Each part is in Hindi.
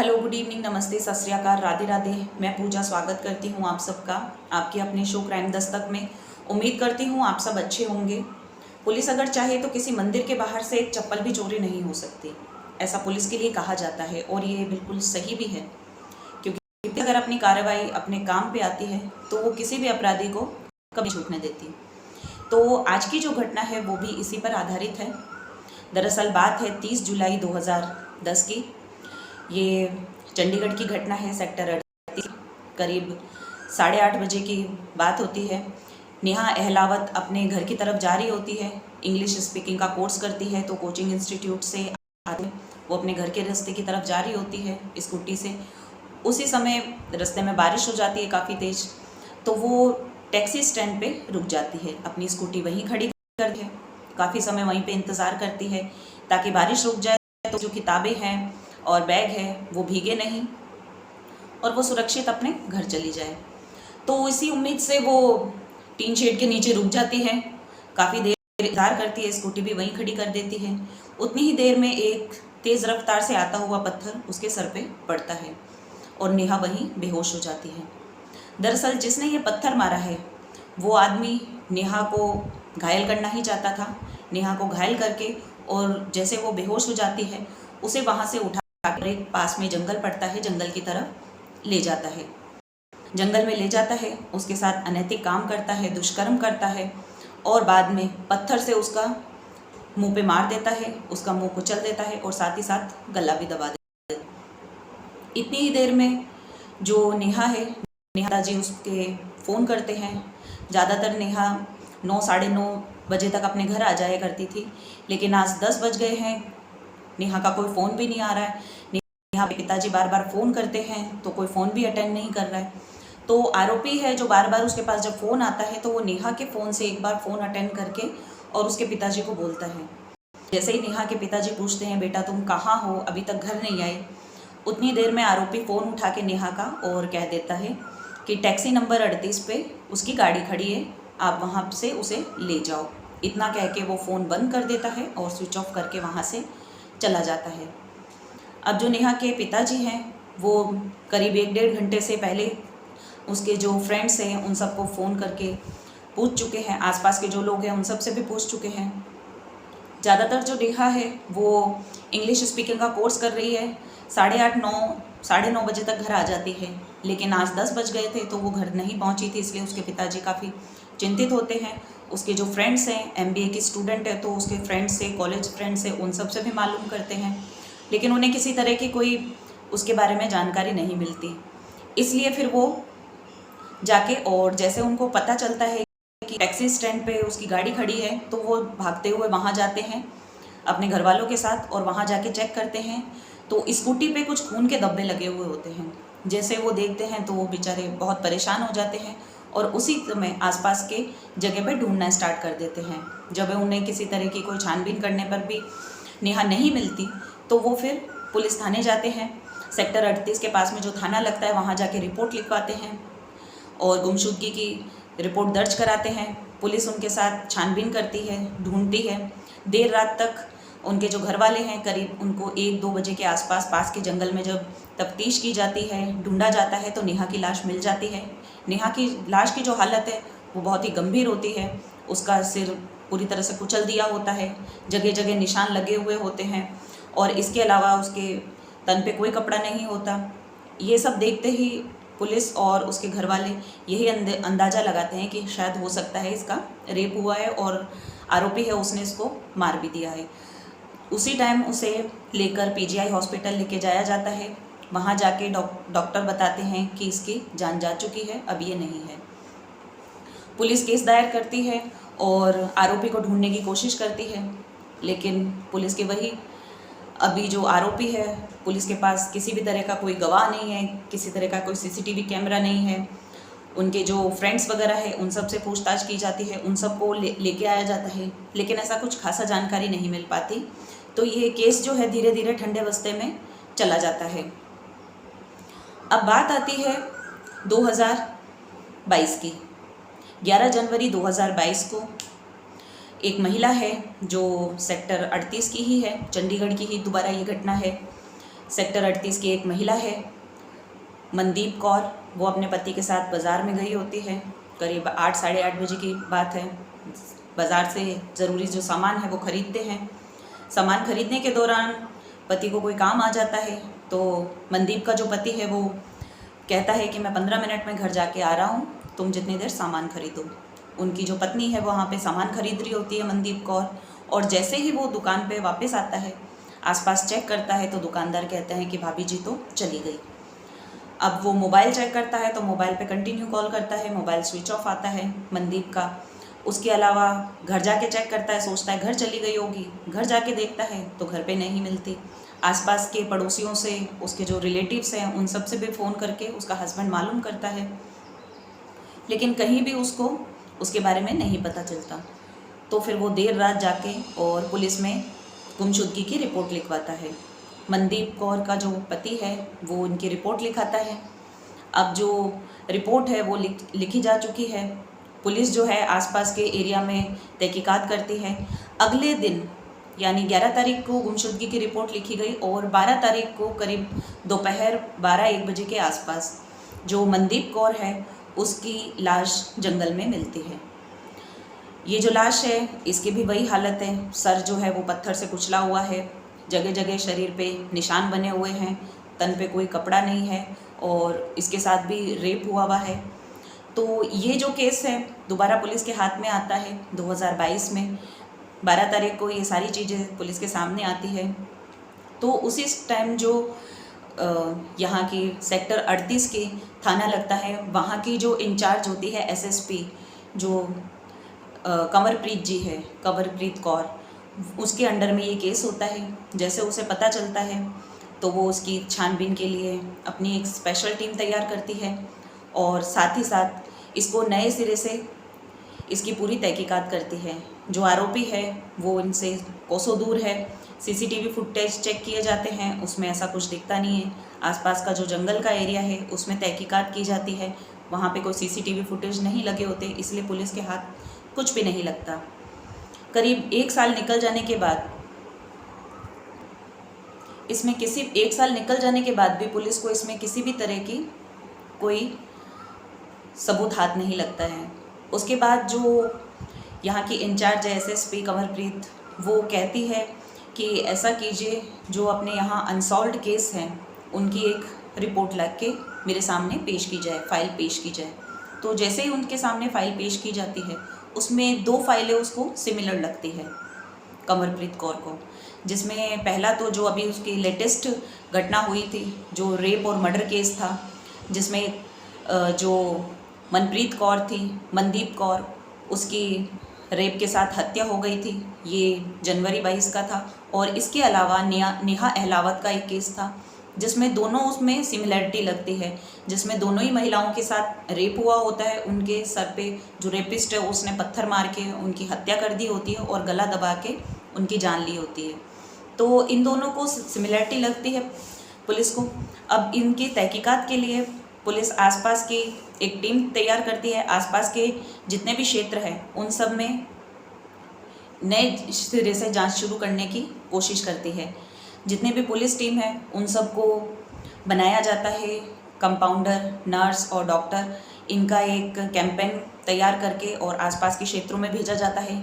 हेलो, गुड इवनिंग, नमस्ते, सत श्री अकाल, राधे राधे। मैं पूजा स्वागत करती हूँ आप सबका आपके अपने शो क्राइम दस्तक में। उम्मीद करती हूँ आप सब अच्छे होंगे। पुलिस अगर चाहे तो किसी मंदिर के बाहर से एक चप्पल भी चोरी नहीं हो सकती, ऐसा पुलिस के लिए कहा जाता है और ये बिल्कुल सही भी है, क्योंकि अगर अपनी कार्रवाई अपने काम पे आती है तो वो किसी भी अपराधी को कभी छूटने देती। तो आज की जो घटना है वो भी इसी पर आधारित है। दरअसल बात है 30 जुलाई 2010 की। ये चंडीगढ़ की घटना है, सेक्टर 38, करीब 8:30 बजे की बात होती है। नेहा अहलावत अपने घर की तरफ जा रही होती है। इंग्लिश स्पीकिंग का कोर्स करती है, तो कोचिंग इंस्टीट्यूट से आते वो अपने घर के रास्ते की तरफ जा रही होती है स्कूटी से। उसी समय रास्ते में बारिश हो जाती है काफ़ी तेज़, तो वो टैक्सी स्टैंड पे रुक जाती है, अपनी स्कूटी वहीं खड़ी करती है, काफ़ी समय वहीं पे इंतज़ार करती है ताकि बारिश रुक जाए तो जो किताबें हैं और बैग है वो भीगे नहीं और वो सुरक्षित अपने घर चली जाए। तो इसी उम्मीद से वो टीन शेड के नीचे रुक जाती है, काफ़ी देर इंतजार करती है, स्कूटी भी वहीं खड़ी कर देती है। उतनी ही देर में एक तेज़ रफ्तार से आता हुआ पत्थर उसके सर पे पड़ता है और नेहा वहीं बेहोश हो जाती है। दरअसल जिसने ये पत्थर मारा है वो आदमी नेहा को घायल करना ही चाहता था। नेहा को घायल करके और जैसे वो बेहोश हो जाती है उसे वहाँ से उठा कर एक पास में जंगल पड़ता है, जंगल की तरफ ले जाता है। जंगल में ले जाता है, उसके साथ अनैतिक काम करता है, दुष्कर्म करता है और बाद में पत्थर से उसका मुंह पे मार देता है, उसका मुंह कुचल देता है और साथ ही साथ गला भी दबा देता है। इतनी ही देर में जो नेहा है, नेहा जी उसके फ़ोन करते हैं। ज़्यादातर नेहा 9 साढ़े 9 बजे तक अपने घर आ जाया करती थी, लेकिन आज 10 बज गए हैं, नेहा का कोई फ़ोन भी नहीं आ रहा है। नेहा के पिताजी बार बार फ़ोन करते हैं तो कोई फ़ोन भी अटेंड नहीं कर रहा है। तो आरोपी है जो बार बार उसके पास जब फ़ोन आता है तो वो नेहा के फ़ोन से एक बार फ़ोन अटेंड करके और उसके पिताजी को बोलता है। जैसे ही नेहा के पिताजी पूछते हैं, बेटा तुम कहाँ हो, अभी तक घर नहीं आए, उतनी देर में आरोपी फ़ोन उठा के नेहा का और कह देता है कि टैक्सी नंबर 38 पे उसकी गाड़ी खड़ी है, आप वहाँ से उसे ले जाओ। इतना कह के वो फ़ोन बंद कर देता है और स्विच ऑफ करके वहाँ से चला जाता है। अब जो नेहा के पिताजी हैं वो करीब 1-1.5 घंटे से पहले उसके जो फ्रेंड्स हैं उन सबको फ़ोन करके पूछ चुके हैं, आसपास के जो लोग हैं उन सब से भी पूछ चुके हैं। ज़्यादातर जो नेहा है वो इंग्लिश स्पीकिंग का कोर्स कर रही है, 8:30-9 बजे तक घर आ जाती है, लेकिन आज 10 बज गए थे तो वो घर नहीं पहुंची थी, इसलिए उसके पिताजी काफ़ी चिंतित होते हैं। उसके जो फ्रेंड्स हैं, MBA की स्टूडेंट है तो उसके फ्रेंड्स से, कॉलेज फ्रेंड्स से, उन सब से भी मालूम करते हैं, लेकिन उन्हें किसी तरह की कोई उसके बारे में जानकारी नहीं मिलती। इसलिए फिर वो जाके और जैसे उनको पता चलता है कि टैक्सी स्टैंड पे उसकी गाड़ी खड़ी है तो वो भागते हुए वहाँ जाते हैं अपने घर वालों के साथ और वहाँ जाके चेक करते हैं तो स्कूटी पे कुछ खून के धब्बे लगे हुए होते हैं। जैसे वो देखते हैं तो वो बेचारे बहुत परेशान हो जाते हैं और उसी समय आसपास के जगह पे ढूंढना स्टार्ट कर देते हैं। जब उन्हें किसी तरह की कोई छानबीन करने पर भी नेहा नहीं मिलती तो वो फिर पुलिस थाने जाते हैं। सेक्टर 38 के पास में जो थाना लगता है वहाँ जाके रिपोर्ट लिखवाते हैं और गुमशुदगी की रिपोर्ट दर्ज कराते हैं। पुलिस उनके साथ छानबीन करती है, ढूंढती है। देर रात तक उनके जो घर वाले हैं, करीब उनको 1-2 बजे के आसपास पास के जंगल में जब तफ्तीश की जाती है, ढूंढा जाता है तो नेहा की लाश मिल जाती है। नेहा की लाश की जो हालत है वो बहुत ही गंभीर होती है। उसका सिर पूरी तरह से कुचल दिया होता है, जगह जगह निशान लगे हुए होते हैं और इसके अलावा उसके तन पे कोई कपड़ा नहीं होता। ये सब देखते ही पुलिस और उसके घर वाले यही अंदाज़ा लगाते हैं कि शायद हो सकता है इसका रेप हुआ है और आरोपी है उसने इसको मार भी दिया है। उसी टाइम उसे लेकर PGI हॉस्पिटल लेके जाया जाता है। वहाँ जाके डॉक्टर बताते हैं कि इसकी जान जा चुकी है, अब ये नहीं है। पुलिस केस दायर करती है और आरोपी को ढूंढने की कोशिश करती है, लेकिन पुलिस के वही अभी जो आरोपी है पुलिस के पास किसी भी तरह का कोई गवाह नहीं है, किसी तरह का कोई CCTV कैमरा नहीं है। उनके जो फ्रेंड्स वगैरह है उन सब से पूछताछ की जाती है, उन सबको लेके आया जाता है, लेकिन ऐसा कुछ खासा जानकारी नहीं मिल पाती। तो ये केस जो है धीरे धीरे ठंडे बस्ते में चला जाता है। अब बात आती है 2022 की। 11 जनवरी 2022 को एक महिला है जो सेक्टर 38 की ही है, चंडीगढ़ की ही दोबारा ये घटना है। सेक्टर 38 की एक महिला है मनदीप कौर, वो अपने पति के साथ बाज़ार में गई होती है। करीब 8 साढ़े 8 बजे की बात है। बाज़ार से ज़रूरी जो सामान है वो ख़रीदते हैं। सामान खरीदने के दौरान पति को कोई काम आ जाता है, तो मनदीप का जो पति है वो कहता है कि मैं 15 मिनट में घर जाके आ रहा हूँ, तुम जितनी देर सामान खरीदो। उनकी जो पत्नी है वहाँ पे सामान खरीद रही होती है मनदीप कौर, और जैसे ही वो दुकान पे वापस आता है, आसपास चेक करता है, तो दुकानदार कहते हैं कि भाभी जी तो चली गई। अब वो मोबाइल चेक करता है तो मोबाइल पे कंटिन्यू कॉल करता है, मोबाइल स्विच ऑफ आता है मनदीप का। उसके अलावा घर जाके चेक करता है, सोचता है घर चली गई होगी। घर जाके देखता है तो घर पे नहीं मिलती। आसपास के पड़ोसियों से, उसके जो रिलेटिव्स हैं, उन सब से भी फ़ोन करके उसका हस्बैंड मालूम करता है, लेकिन कहीं भी उसको उसके बारे में नहीं पता चलता। तो फिर वो देर रात जाके और पुलिस में गुमशुदगी की रिपोर्ट लिखवाता है। मनदीप कौर का जो पति है वो उनकी रिपोर्ट लिखाता है। अब जो रिपोर्ट है वो लिखी जा चुकी है। पुलिस जो है आसपास के एरिया में तहकीकात करती है। अगले दिन यानी 11 तारीख को गुमशुदगी की रिपोर्ट लिखी गई और 12 तारीख को करीब दोपहर 12-1 बजे के आसपास जो मनदीप कौर है उसकी लाश जंगल में मिलती है। ये जो लाश है इसकी भी वही हालत है, सर जो है वो पत्थर से कुचला हुआ है, जगह जगह शरीर पे निशान बने हुए हैं, तन पे कोई कपड़ा नहीं है और इसके साथ भी रेप हुआ है। तो ये जो केस है दोबारा पुलिस के हाथ में आता है 2022 में। 12 तारीख को ये सारी चीज़ें पुलिस के सामने आती है। तो उसी टाइम जो यहाँ की सेक्टर 38 के थाना लगता है, वहाँ की जो इंचार्ज होती है एसएसपी जो कंवरप्रीत जी है, कंवरप्रीत कौर, उसके अंडर में ये केस होता है। जैसे उसे पता चलता है तो वो उसकी छानबीन के लिए अपनी एक स्पेशल टीम तैयार करती है और साथ ही साथ इसको नए सिरे से इसकी पूरी तहकीकात करती है। जो आरोपी है वो इनसे कोसों दूर है। सीसीटीवी फुटेज चेक किए जाते हैं, उसमें ऐसा कुछ दिखता नहीं है। आसपास का जो जंगल का एरिया है उसमें तहकीकात की जाती है, वहाँ पे कोई सीसीटीवी फुटेज नहीं लगे होते, इसलिए पुलिस के हाथ कुछ भी नहीं लगता। करीब 1 साल निकल जाने के बाद इसमें किसी 1 साल निकल जाने के बाद भी पुलिस को इसमें किसी भी तरह की कोई सबूत हाथ नहीं लगता है। उसके बाद जो यहाँ की इंचार्ज है एसएसपी कंवरप्रीत, वो कहती है कि ऐसा कीजिए, जो अपने यहाँ अनसॉल्व्ड केस हैं उनकी एक रिपोर्ट लग के मेरे सामने पेश की जाए, फाइल पेश की जाए। तो जैसे ही उनके सामने फ़ाइल पेश की जाती है उसमें 2 फाइलें उसको सिमिलर लगती है कंवरप्रीत कौर को, जिसमें पहला तो जो अभी उसकी लेटेस्ट घटना हुई थी, जो रेप और मर्डर केस था, जिसमें जो मनप्रीत कौर थी, मनदीप कौर, उसकी रेप के साथ हत्या हो गई थी, ये जनवरी 22 का था। और इसके अलावा नेहा अहलावत का एक केस था जिसमें दोनों उसमें सिमिलैरिटी लगती है, जिसमें दोनों ही महिलाओं के साथ रेप हुआ होता है। उनके सर पे जो रेपिस्ट है उसने पत्थर मार के उनकी हत्या कर दी होती है और गला दबा के उनकी जान ली होती है। तो इन दोनों को सिमिलैरिटी लगती है पुलिस को। अब इनकी तहकीकात के लिए पुलिस आसपास की एक टीम तैयार करती है। आसपास के जितने भी क्षेत्र हैं उन सब में नए सिरे से जांच शुरू करने की कोशिश करती है। जितने भी पुलिस टीम है उन सबको बनाया जाता है, कंपाउंडर, नर्स और डॉक्टर, इनका एक कैंपेन तैयार करके और आसपास के क्षेत्रों में भेजा जाता है।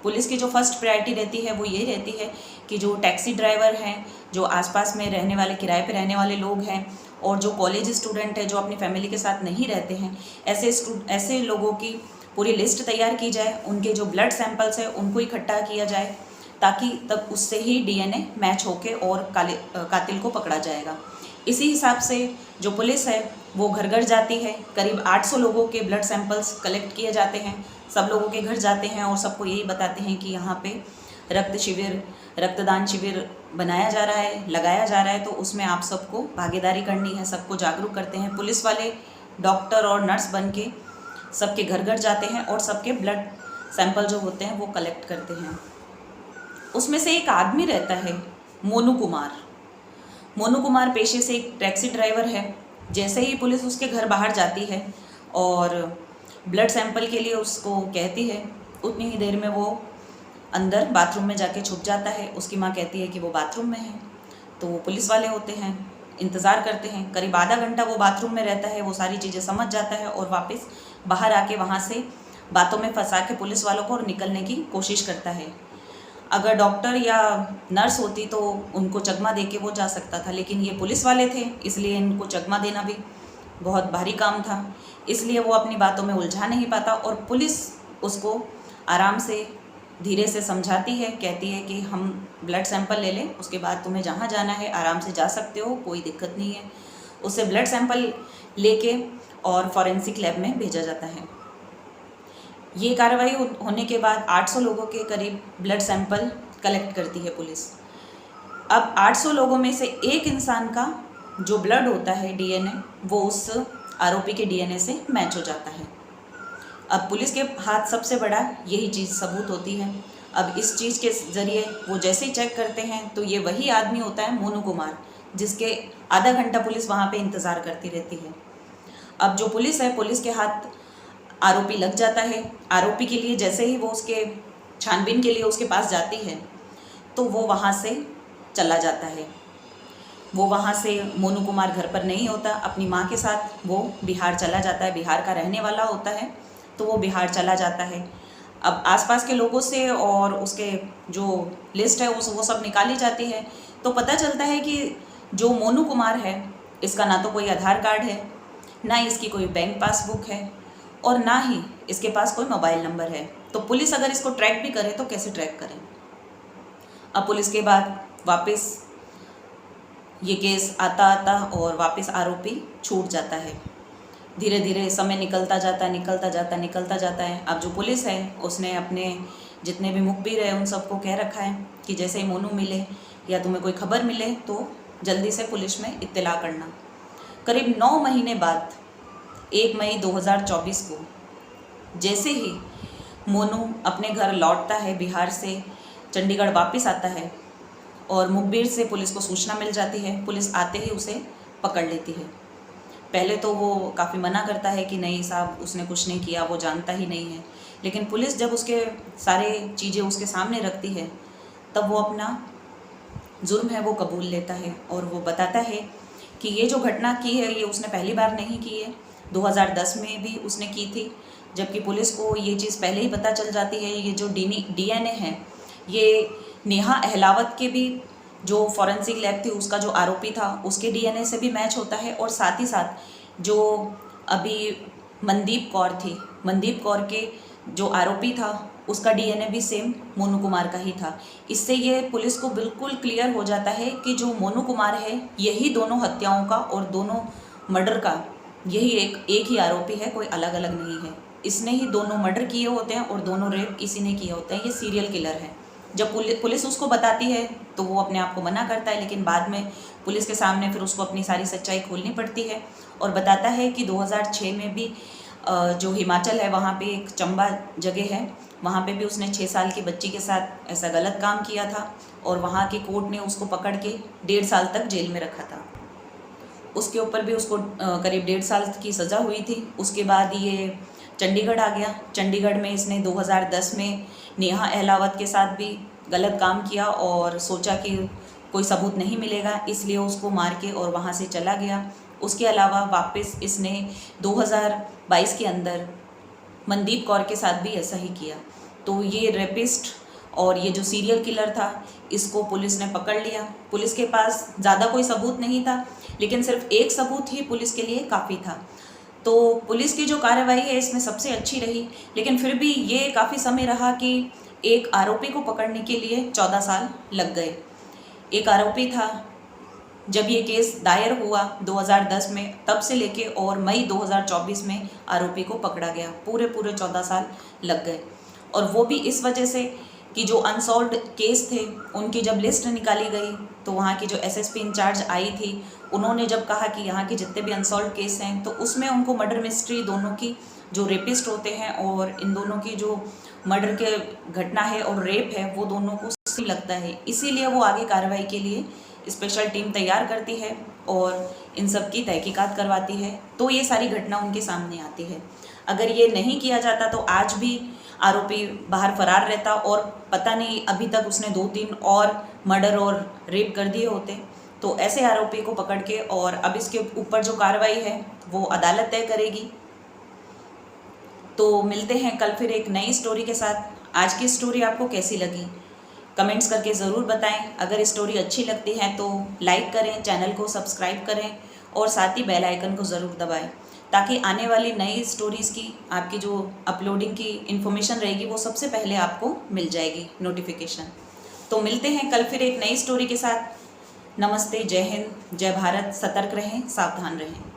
पुलिस की जो फर्स्ट प्रायोरिटी रहती है वो ये रहती है कि जो टैक्सी ड्राइवर हैं, जो आसपास में रहने वाले, किराए पे रहने वाले लोग हैं और जो कॉलेज स्टूडेंट है जो अपनी फैमिली के साथ नहीं रहते हैं, ऐसे लोगों की पूरी लिस्ट तैयार की जाए। उनके जो ब्लड सैंपल्स है उनको इकट्ठा किया जाए ताकि तब उससे ही डीएनए मैच होके और कातिल को पकड़ा जाएगा। इसी हिसाब से जो पुलिस है वो घर घर जाती है। करीब 800 लोगों के ब्लड सैंपल्स कलेक्ट किए जाते हैं। सब लोगों के घर जाते हैं और सबको यही बताते हैं कि यहाँ पे रक्तदान शिविर बनाया जा रहा है, लगाया जा रहा है, तो उसमें आप सबको भागीदारी करनी है। सबको जागरूक करते हैं। पुलिस वाले डॉक्टर और नर्स बन के सबके घर घर जाते हैं और सबके ब्लड सैंपल जो होते हैं वो कलेक्ट करते हैं। उसमें से एक आदमी रहता है मोनू कुमार। मोनू कुमार पेशे से एक टैक्सी ड्राइवर है। जैसे ही पुलिस उसके घर बाहर जाती है और ब्लड सैंपल के लिए उसको कहती है, उतनी ही देर में वो अंदर बाथरूम में जाके छुप जाता है। उसकी माँ कहती है कि वो बाथरूम में है। तो पुलिस वाले होते हैं, इंतज़ार करते हैं। करीब आधा घंटा वो बाथरूम में रहता है, वो सारी चीज़ें समझ जाता है और वापस बाहर आके वहाँ से बातों में फंसा के पुलिस वालों को और निकलने की कोशिश करता है। अगर डॉक्टर या नर्स होती तो उनको चकमा दे के वो जा सकता था, लेकिन ये पुलिस वाले थे, इसलिए इनको चकमा देना भी बहुत भारी काम था। इसलिए वो अपनी बातों में उलझा नहीं पाता और पुलिस उसको आराम से धीरे से समझाती है, कहती है कि हम ब्लड सैंपल ले लें, उसके बाद तुम्हें जहाँ जाना है आराम से जा सकते हो, कोई दिक्कत नहीं है। उससे ब्लड सैंपल लेके और फॉरेंसिक लैब में भेजा जाता है। ये कार्रवाई होने के बाद 800 लोगों के करीब ब्लड सैंपल कलेक्ट करती है पुलिस। अब 800 लोगों में से एक इंसान का जो ब्लड होता है, डीएनए, वो उस आरोपी के डीएनए से मैच हो जाता है। अब पुलिस के हाथ सबसे बड़ा यही चीज़ सबूत होती है। अब इस चीज़ के ज़रिए वो जैसे ही चेक करते हैं तो ये वही आदमी होता है मोनू कुमार, जिसके आधा घंटा पुलिस वहाँ पे इंतज़ार करती रहती है। अब जो पुलिस है, पुलिस के हाथ आरोपी लग जाता है। आरोपी के लिए जैसे ही वो उसके छानबीन के लिए उसके पास जाती है तो वो वहाँ से चला जाता है। वो वहाँ से मोनू कुमार घर पर नहीं होता, अपनी माँ के साथ वो बिहार चला जाता है। बिहार का रहने वाला होता है तो वो बिहार चला जाता है। अब आसपास के लोगों से और उसके जो लिस्ट है वो सब निकाली जाती है तो पता चलता है कि जो मोनू कुमार है, इसका ना तो कोई आधार कार्ड है, ना इसकी कोई बैंक पासबुक है और ना ही इसके पास कोई मोबाइल नंबर है। तो पुलिस अगर इसको ट्रैक भी करे तो कैसे ट्रैक करे। अब पुलिस के बाद वापस ये केस आता और वापस आरोपी छूट जाता है। धीरे धीरे समय निकलता जाता है। अब जो पुलिस है उसने अपने जितने भी मुखबिर है उन सबको कह रखा है कि जैसे ही मोनू मिले या तुम्हें कोई खबर मिले तो जल्दी से पुलिस में इत्तला करना। करीब 9 महीने बाद 1 मई 2024 को जैसे ही मोनू अपने घर लौटता है, बिहार से चंडीगढ़ वापस आता है और मुखबिर से पुलिस को सूचना मिल जाती है। पुलिस आते ही उसे पकड़ लेती है। पहले तो वो काफ़ी मना करता है कि नहीं साहब, उसने कुछ नहीं किया, वो जानता ही नहीं है। लेकिन पुलिस जब उसके सारे चीज़ें उसके सामने रखती है तब वो अपना जुर्म है वो कबूल लेता है और वो बताता है कि ये जो घटना की है ये उसने पहली बार नहीं की है, 2010 में भी उसने की थी। जबकि पुलिस को ये चीज़ पहले ही पता चल जाती है। ये जो डीएनए है ये नेहा अहलावत के भी जो फॉरेंसिक लैब थी उसका जो आरोपी था उसके डीएनए से भी मैच होता है और साथ ही साथ जो अभी मनदीप कौर के जो आरोपी था उसका डीएनए भी सेम मोनू कुमार का ही था। इससे ये पुलिस को बिल्कुल क्लियर हो जाता है कि जो मोनू कुमार है यही दोनों हत्याओं का और दोनों मर्डर का यही एक ही आरोपी है, कोई अलग अलग नहीं है। इसने ही दोनों मर्डर किए होते हैं और दोनों रेप इसी ने किए होते हैं। ये सीरियल किलर है। जब पुलिस उसको बताती है तो वो अपने आप को मना करता है, लेकिन बाद में पुलिस के सामने फिर उसको अपनी सारी सच्चाई खोलनी पड़ती है और बताता है कि 2006 में भी जो हिमाचल है वहाँ पे एक चंबा जगह है, वहाँ पे भी उसने 6 साल की बच्ची के साथ ऐसा गलत काम किया था और वहाँ की कोर्ट ने उसको पकड़ के 1.5 साल तक जेल में रखा था। उसके ऊपर भी उसको करीब 1.5 साल की सज़ा हुई थी। उसके बाद ये चंडीगढ़ आ गया। चंडीगढ़ में इसने 2010 में नेहा अहलावत के साथ भी गलत काम किया और सोचा कि कोई सबूत नहीं मिलेगा, इसलिए उसको मार के और वहाँ से चला गया। उसके अलावा वापस इसने 2022 के अंदर मनदीप कौर के साथ भी ऐसा ही किया। तो ये रेपिस्ट और ये जो सीरियल किलर था इसको पुलिस ने पकड़ लिया। पुलिस के पास ज़्यादा कोई सबूत नहीं था, लेकिन सिर्फ एक सबूत ही पुलिस के लिए काफ़ी था। तो पुलिस की जो कार्रवाई है इसमें सबसे अच्छी रही, लेकिन फिर भी ये काफ़ी समय रहा कि एक आरोपी को पकड़ने के लिए 14 साल लग गए। एक आरोपी था, जब ये केस दायर हुआ 2010 में, तब से लेके और मई 2024 में आरोपी को पकड़ा गया। पूरे 14 साल लग गए और वो भी इस वजह से कि जो अनसॉल्व्ड केस थे उनकी जब लिस्ट निकाली गई तो वहाँ की जो एसएसपी इंचार्ज आई थी उन्होंने जब कहा कि यहाँ के जितने भी अनसॉल्व्ड केस हैं तो उसमें उनको मर्डर मिस्ट्री दोनों की जो रेपिस्ट होते हैं और इन दोनों की जो मर्डर के घटना है और रेप है वो दोनों को सही लगता है। इसीलिए वो आगे कार्रवाई के लिए स्पेशल टीम तैयार करती है और इन सब की तहकीकात करवाती है, तो ये सारी घटना उनके सामने आती है। अगर ये नहीं किया जाता तो आज भी आरोपी बाहर फरार रहता और पता नहीं अभी तक उसने 2-3 और मर्डर और रेप कर दिए होते। तो ऐसे आरोपी को पकड़ के और अब इसके ऊपर जो कार्रवाई है वो अदालत तय करेगी। तो मिलते हैं कल फिर एक नई स्टोरी के साथ। आज की स्टोरी आपको कैसी लगी कमेंट्स करके ज़रूर बताएं। अगर स्टोरी अच्छी लगती है तो लाइक करें, चैनल को सब्सक्राइब करें और साथ ही बेल आइकन को ज़रूर दबाएं, ताकि आने वाली नई स्टोरीज़ की आपकी जो अपलोडिंग की इन्फॉर्मेशन रहेगी वो सबसे पहले आपको मिल जाएगी नोटिफिकेशन। तो मिलते हैं कल फिर एक नई स्टोरी के साथ। नमस्ते, जय हिंद, जय भारत। सतर्क रहें, सावधान रहें।